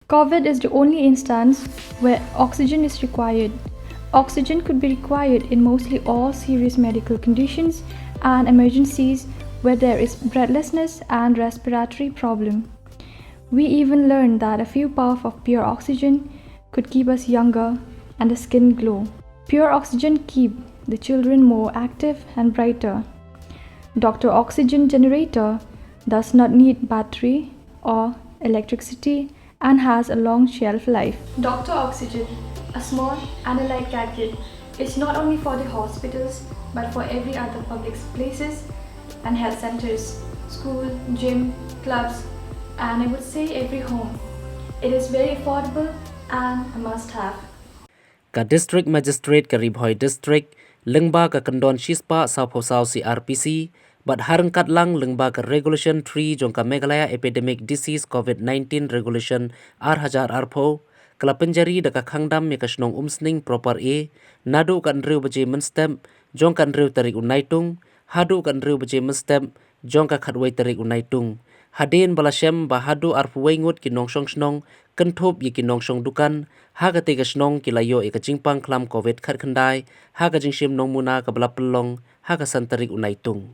COVID is the only instance where oxygen is required. Oxygen could be required in mostly all serious medical conditions and emergencies where there is breathlessness and respiratory problem. We even learned that a few puffs of pure oxygen could keep us younger and the skin glow. Pure oxygen keep the children more active and brighter. Dr. Oxygen generator does not need battery or electricity and has a long shelf life. Dr. Oxygen, a small and a light gadget, is not only for the hospitals but for every other public places and health centers, school, gym, clubs, and I would say every home. It is very affordable and a must-have. Ka District Magistrate ka Ri-Bhoi District, lyngba ka kyndon shispa South CrPC, but harangkat lang lyngba ka Regulation 3 jong ka Meghalaya Epidemic Diseases COVID-19 Regulation R1000 kala pynjari da ka Khangdam ka Shnong Umsning Proper A, naduh kan riu baje mynstep, jong kan riu tarik Naitung, haduh kan riu baje mynstep, jong ka khatway tarik Naitung. Hadien bala shem ba haduh ngut ki nongshong Shnong, kynthup ki nongshong dukan, katei ka Shnong ki layo ka jingpang khlam COVID khandai, CHC Umsning Nongmuna ka bala pelong, ka santarik Naitung.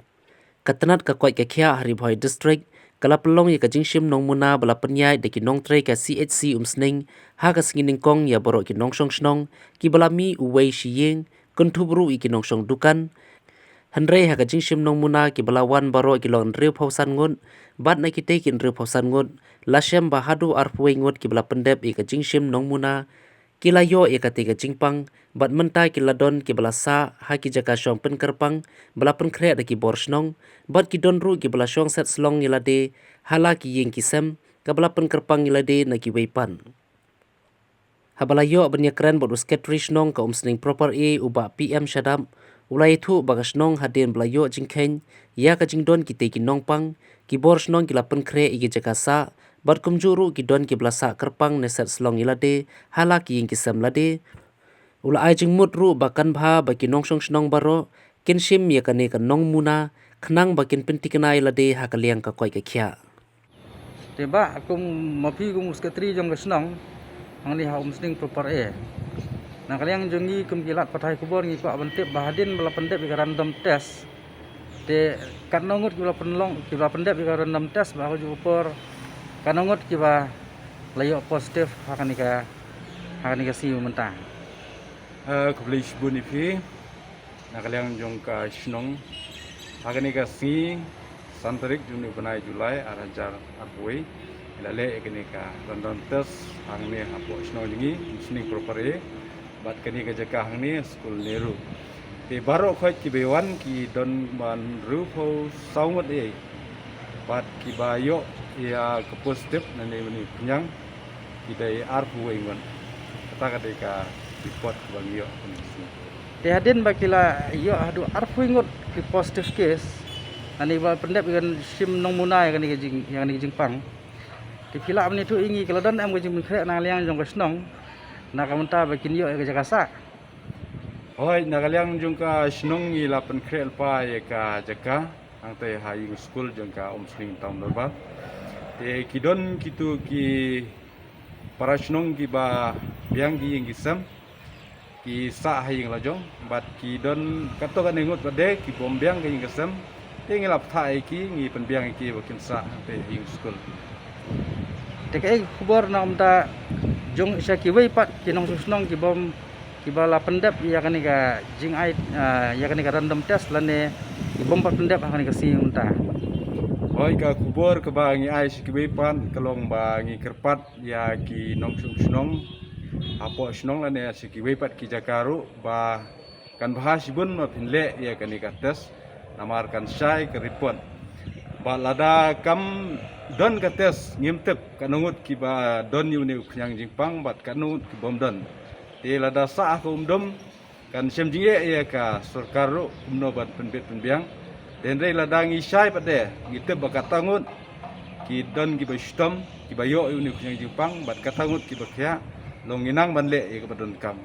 Katanat ka kwait ka khia Ri-Bhoi District, kala pelong ka CHC Umsning Nongmuna bala penyai de ki nongtre ka CHC Umsning, ka Sngi Nyngkong ya borok ki nongshong Shnong, ki bala mi uwei shiying, kynthup ru ki nongshong dukan, Handre ha ka CHC Umsning Nongmuna ki balawan baro ki long riu phausan ngut, bat na kitei kin riu phausan ngut, la shem ba haduh ngut ki bala pendep ka CHC Umsning Nongmuna, ki layo katei ka jingpang, bat mentai ki ladon ki bala sa ha ki jaka shong penkerpang, bala penkre da ki bor Shnong, bat ki don ru ki bala shong set slong yilade, hala ki ying ki shem, ka bala penkerpang yilade na ki weipan. Habalayo abanya keren bot usketri Shnong ka Umsning Proper A uba PM Shadam, ulai thu baga Shnong hadien belayo jingkhen, ya ka jingdon ki te ki nongpang, ki bor Shnong ki lapen kre igi jaka sa, bat kumjuru ki don ki belasa kerpang neset slong ilade, hala ki ying ki sem lade. Ulai jingmut ru bakan bha baki nongshong Shnong baro, kin shim ya kane ka Nongmuna, khnang bakin pentikana ilade ha ka liang ka koi ka khia. Tiba aku mapi kum usketri jong ka Shnong, ang ni ha Umsning Proper A. Nah kalian jongi kumkilat patai kubor ngi ko abentep bahadin bala pendep ka random test. Te kanongut ki bala penlong ki bala pendep ka random test ba ko jupor. Kanongut ki ba layo positif hakan ni ka siu mentang. Kublish bunifi. Nah kalian jong ka Shnong. Hakan ni ka si santarik juni benai Julai arajar apoi. Lale ekini ka random test hang ni hapo Shnong dingi Umsning Proper A. Bat kini kejaka hang ni school Neru. Te baro khoi ki bewan ki don ban ru pho saungot e. Bat ki bayo ya ke positif nani meni penyang ki dai arpu wengon. Kata ka report bang yo kondisi. Te hadin bakila yo adu arfu ngot ki positive case. Nani ba pendep kan Shim Nongmuna kan ni jingpang. Ti kila amni tu ingi kalau don am ko jing kre na liang jong ka Shnong. Nak kamunta bakin yo ke Jakarta. Hoi nakaliang jungka Shnong i lapan krel pa ye ka jaka ang te haying school jungka Umsning taun dorba. Te kidon kitu ki para Shnong ki ba biang ki yang gisam ki sa haying lajong bat kidon kato kan ngut bade ki bombiang ki yang gisam te ngilap thai ki ngi penbiang ki bakin sa te haying school. Te kai kubor na umta jong isya ki wei pat ki nong Shnong ki bom ki bala pendep ya kan ka jing ai ya kan ka random test lane ki bom pat pendep kan ka si unta. Hoi ka kubor ke bangi ai si ki wei pan kalong bangi kerpat ya ki nong Shnong apo Shnong lane si ki wei pat ki jakaru ba kan bahas bun ma pinle ya kan ka test namar kan syai ke report. Ba lada kam don ka tes ngimtep kanungut ki ba don yu ni khnyang jingpang bat kanungut ki bom don te lada sa ko umdom kan shem jinge ya ka sarkar ro umno bat penbet penbiang den re lada ngi syai pade ngitep ba katangut ki don ki ba stom ki ba yo yu ni khnyang jingpang bat katangut ki ba khya longinang banle ya ka don kam.